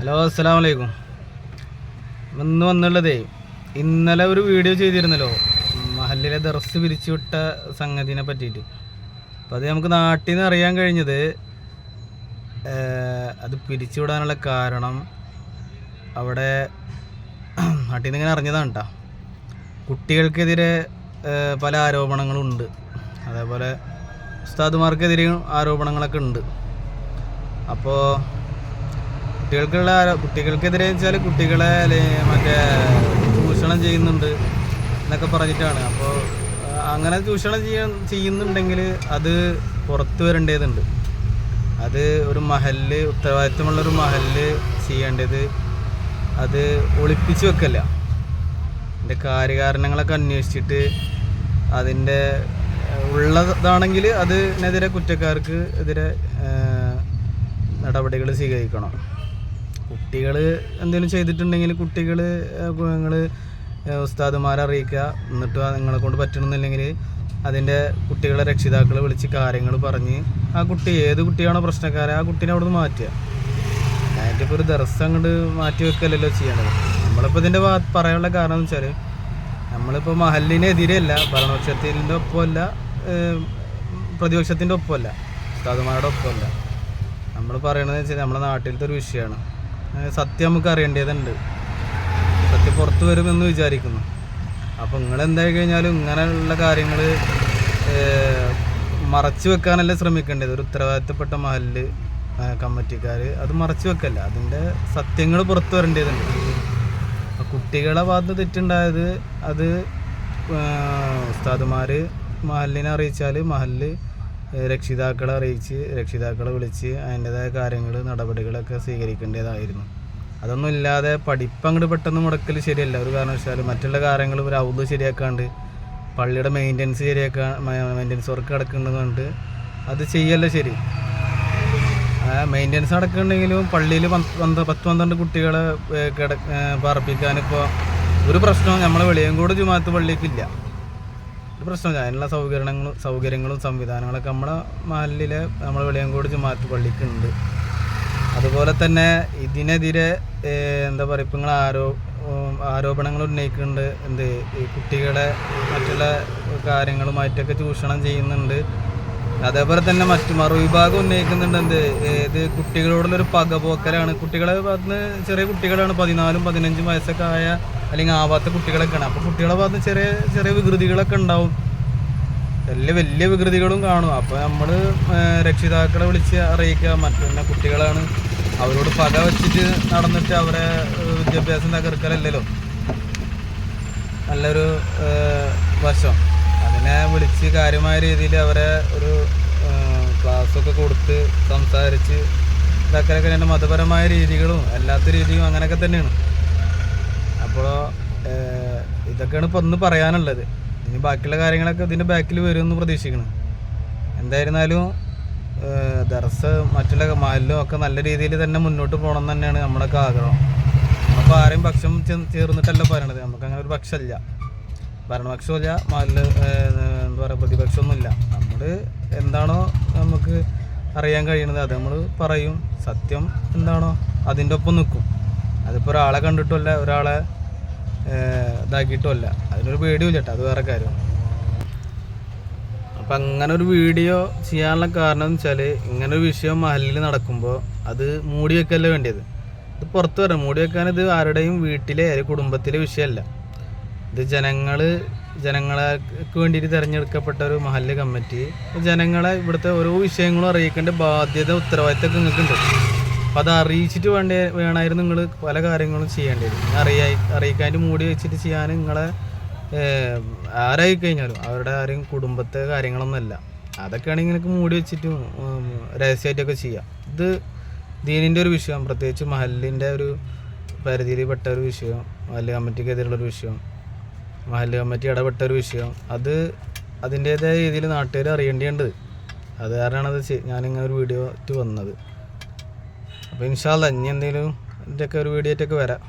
Hello, അസ്സലാമു അലൈക്കും. ഇന്ന് വന്നുള്ളതേ, ഇന്നലെ ഒരു വീഡിയോ ചെയ്തിരുന്നല്ലോ മഹല്ലിലെ ദർസ് പിരിച്ചു വിട്ട സംഗതിനെ പറ്റിയിട്ട്. അപ്പോൾ അത് നമുക്ക് നാട്ടിൽ നിന്ന് അറിയാൻ കഴിഞ്ഞത്, അത് പിരിച്ചുവിടാനുള്ള കാരണം അവിടെ നാട്ടിൽ നിന്ന് ഇങ്ങനെ അറിഞ്ഞതാണ് കേട്ടോ. കുട്ടികൾക്കെതിരെ പല ആരോപണങ്ങളുണ്ട്, അതേപോലെ ഉസ്താദുമാർക്കെതിരെയും ആരോപണങ്ങളൊക്കെ ഉണ്ട്. അപ്പോൾ കുട്ടികൾക്കെതിരെ വെച്ചാൽ കുട്ടികളെ മറ്റേ ചൂഷണം ചെയ്യുന്നുണ്ട് എന്നൊക്കെ പറഞ്ഞിട്ടാണ്. അപ്പോൾ അങ്ങനെ ചൂഷണം ചെയ്യുന്നുണ്ടെങ്കിൽ അത് പുറത്തു വരേണ്ടതുണ്ട്. അത് ഒരു മഹല്ല്, ഉത്തരവാദിത്തമുള്ളൊരു മഹല്ല് ചെയ്യേണ്ടത് അത് ഒളിപ്പിച്ച് വെക്കല്ല. അതിൻ്റെ കാര്യകാരണങ്ങളൊക്കെ അന്വേഷിച്ചിട്ട് അതിൻ്റെ ഉള്ളതാണെങ്കിൽ അതിനെതിരെ കുറ്റക്കാർക്ക് എതിരെ നടപടികൾ സ്വീകരിക്കണം. കുട്ടികൾ എന്തെങ്കിലും ചെയ്തിട്ടുണ്ടെങ്കിൽ കുട്ടികൾ നിങ്ങൾ ഉസ്താദുമാരെ അറിയിക്കുക. എന്നിട്ട് നിങ്ങളെ കൊണ്ട് പറ്റണമെന്നില്ലെങ്കിൽ അതിൻ്റെ കുട്ടികളെ രക്ഷിതാക്കളെ വിളിച്ച് കാര്യങ്ങൾ പറഞ്ഞ് ആ കുട്ടി ഏത് കുട്ടിയാണോ പ്രശ്നക്കാരെ ആ കുട്ടീനെ അവിടെ നിന്ന് മാറ്റുക. അതിൻ്റെപ്പോൾ ഒരു ദിവസം അങ്ങോട്ട് മാറ്റി വെക്കലല്ലോ ചെയ്യണത്. നമ്മളിപ്പോൾ ഇതിൻ്റെ പറയാനുള്ള കാരണം എന്ന് വെച്ചാൽ, നമ്മളിപ്പോൾ മഹല്ലിനെതിരെയല്ല, ഭരണപക്ഷത്തിൻ്റെ ഒപ്പമല്ല, പ്രതിപക്ഷത്തിൻ്റെ ഒപ്പമല്ല, ഉസ്താദുമാരുടെ ഒപ്പമല്ല. നമ്മൾ പറയണതെന്ന് വെച്ചാൽ നമ്മുടെ നാട്ടിലത്തെ ഒരു വിഷയമാണ്. സത്യം നമുക്ക് അറിയേണ്ടതുണ്ട്. സത്യം പുറത്തു വരുമെന്ന് വിചാരിക്കുന്നു. അപ്പോൾ നിങ്ങളെന്തായി കഴിഞ്ഞാലും ഇങ്ങനെയുള്ള കാര്യങ്ങൾ മറച്ചു വെക്കാനല്ല ശ്രമിക്കേണ്ടത്. ഒരു ഉത്തരവാദിത്തപ്പെട്ട മഹല്ല് കമ്മിറ്റിക്കാർ അത് മറച്ചു വെക്കല്ല, അതിൻ്റെ സത്യങ്ങൾ പുറത്തു വരേണ്ടതുണ്ട്. കുട്ടികളെ ഭാഗത്ത് തെറ്റുണ്ടായത് അത് ഉസ്താദുമാർ മഹല്ലിനെ അറിയിച്ചാൽ മഹല്ല് രക്ഷിതാക്കളെ അറിയിച്ച് രക്ഷിതാക്കളെ വിളിച്ച് അതിൻ്റേതായ കാര്യങ്ങൾ നടപടികളൊക്കെ സ്വീകരിക്കേണ്ടതായിരുന്നു. അതൊന്നും ഇല്ലാതെ പഠിപ്പ് അങ്ങോട്ട് പെട്ടെന്ന് മുടക്കൽ ശരിയല്ല. ഒരു കാരണവശാലും മറ്റുള്ള കാര്യങ്ങൾ ഒരു ഔദ് ശരിയാക്കാണ്ട് പള്ളിയുടെ മെയിൻ്റെനൻസ് വർക്ക് കിടക്കുന്നുണ്ട്, അത് ചെയ്യല്ല ശരി. മെയിൻ്റെനൻസ് നടക്കുന്നുണ്ടെങ്കിലും പള്ളിയിൽ 10-12 കുട്ടികളെ പാർപ്പിക്കാനിപ്പോൾ ഒരു പ്രശ്നവും നമ്മളെ വെളിയങ്കോട് ജുമാഅത്ത് പള്ളിക്കില്ല. ഒരു പ്രശ്നമില്ല. അതിനുള്ള സൗകര്യങ്ങളും സംവിധാനങ്ങളൊക്കെ നമ്മളെ മഹല്ലിലെ നമ്മളെ വെളിയങ്കോട് ജുമാഅത്ത് പള്ളിക്കുണ്ട്. അതുപോലെ തന്നെ ഇതിനെതിരെ എന്താ പറയുക, ഇപ്പം നിങ്ങൾ ആരോപണങ്ങൾ ഉന്നയിക്കുന്നുണ്ട്. ഈ കുട്ടികളെ മറ്റുള്ള കാര്യങ്ങളുമായിട്ടൊക്കെ ചൂഷണം ചെയ്യുന്നുണ്ട്. അതേപോലെ തന്നെ മറുവിഭാഗം ഉന്നയിക്കുന്നുണ്ട് ഇത് കുട്ടികളോടുള്ളൊരു പകപോക്കലാണ്. കുട്ടികളെ ഭാഗത്തുനിന്ന് ചെറിയ കുട്ടികളാണ്, 14-15 വയസ്സൊക്കെ ആയ അല്ലെങ്കിൽ ആവാത്ത കുട്ടികളൊക്കെയാണ്. അപ്പോൾ കുട്ടികളെ ഭാഗത്ത് ചെറിയ ചെറിയ വികൃതികളൊക്കെ ഉണ്ടാവും, വലിയ വികൃതികളും കാണും. അപ്പോൾ നമ്മൾ രക്ഷിതാക്കളെ വിളിച്ച് അറിയിക്കുക. മറ്റുള്ള കുട്ടികളാണ്, അവരോട് പക വെച്ചിട്ട് നടന്നിട്ട് അവരെ വിദ്യാഭ്യാസം തകർക്കലല്ലോ നല്ലൊരു വശം. അതിനെ വിളിച്ച് കാര്യമായ രീതിയിൽ അവരെ ഒരു ക്ലാസ്സൊക്കെ കൊടുത്ത് സംസാരിച്ച് ഇതാക്കലൊക്കെ എൻ്റെ മതപരമായ രീതികളും അല്ലാത്ത രീതിയും അങ്ങനെയൊക്കെ തന്നെയാണ്. അപ്പോൾ ഇതൊക്കെയാണ് ഇപ്പോൾ ഒന്ന് പറയാനുള്ളത്. ഇനി ബാക്കിയുള്ള കാര്യങ്ങളൊക്കെ ഇതിൻ്റെ ബാക്കിൽ വരുമെന്ന് പ്രതീക്ഷിക്കണം. എന്തായിരുന്നാലും ദർസ് മറ്റുള്ള മഹല്ലും ഒക്കെ നല്ല രീതിയിൽ തന്നെ മുന്നോട്ട് പോകണം എന്ന് തന്നെയാണ് നമ്മളൊക്കെ ആഗ്രഹം. നമ്മളിപ്പോൾ ആരെയും പക്ഷം ചേർന്നിട്ടല്ല പറയണത്. നമുക്കങ്ങനെ ഒരു പക്ഷമില്ല, ഭരണപക്ഷമില്ല, മഹല്ല് എന്താ പറയുക പ്രതിപക്ഷമൊന്നുമില്ല. നമ്മൾ എന്താണോ നമുക്ക് അറിയാൻ കഴിയണത് അത് നമ്മൾ പറയും. സത്യം എന്താണോ അതിൻ്റെ ഒപ്പം നിൽക്കും. അതിപ്പോൾ ഒരാളെ കണ്ടിട്ടുമല്ല, ഒരാളെ ഇതാക്കിയിട്ടുമല്ല. അതിനൊരു പേടിയില്ല കേട്ടോ, അത് വേറെ കാര്യം. അപ്പം അങ്ങനെ ഒരു വീഡിയോ ചെയ്യാനുള്ള കാരണം എന്ന് വെച്ചാൽ, ഇങ്ങനൊരു വിഷയം മഹല്ലിൽ നടക്കുമ്പോൾ അത് മൂടി വെക്കല്ല വേണ്ടിയത്. ഇത് പുറത്ത് വരാം. മൂടി വെക്കാൻ ഇത് ആരുടെയും വീട്ടിലെ കുടുംബത്തിലെ വിഷയമല്ല. ഇത് ജനങ്ങൾക്ക് വേണ്ടിയിട്ട് തിരഞ്ഞെടുക്കപ്പെട്ട ഒരു മഹല്ല് കമ്മിറ്റി ജനങ്ങളെ ഇവിടുത്തെ ഓരോ വിഷയങ്ങളും അറിയിക്കേണ്ട ബാധ്യത, ഉത്തരവാദിത്തമൊക്കെ നിങ്ങൾക്കുണ്ട്. അപ്പോൾ അത് അറിയിച്ചിട്ട് വേണമായിരുന്നു നിങ്ങൾ പല കാര്യങ്ങളും ചെയ്യേണ്ടത്. അറിയിക്കാനായിട്ട് മൂടി വെച്ചിട്ട് ചെയ്യാൻ നിങ്ങളെ ആരായി കഴിഞ്ഞാലും അവരുടെ ആരെയും കുടുംബത്തെ കാര്യങ്ങളൊന്നുമല്ല. അതൊക്കെയാണെങ്കിൽ നിങ്ങൾക്ക് മൂടി വെച്ചിട്ട് രഹസ്യമായിട്ടൊക്കെ ചെയ്യാം. ഇത് ദീനിൻ്റെ ഒരു വിഷയം, പ്രത്യേകിച്ച് മഹല്ലിൻ്റെ ഒരു പരിധിയിൽ പെട്ട ഒരു വിഷയം, മഹല്ല് കമ്മിറ്റിക്കെതിരുള്ളൊരു വിഷയം, മഹല്ല് കമ്മിറ്റി ഇടപെട്ട ഒരു വിഷയം, അത് അതിൻ്റേതായ രീതിയിൽ നാട്ടുകാർ അറിയേണ്ടത്. അത് കാരണമാണ് ഞാനിങ്ങനെ ഒരു വീഡിയോ വന്നത്. അപ്പോൾ ഇൻഷാ അല്ലാഹ് ഇനി എന്തെങ്കിലും ഇതിൻ്റെയൊക്കെ ഒരു വീഡിയോ ആയിട്ടൊക്കെ വരാം.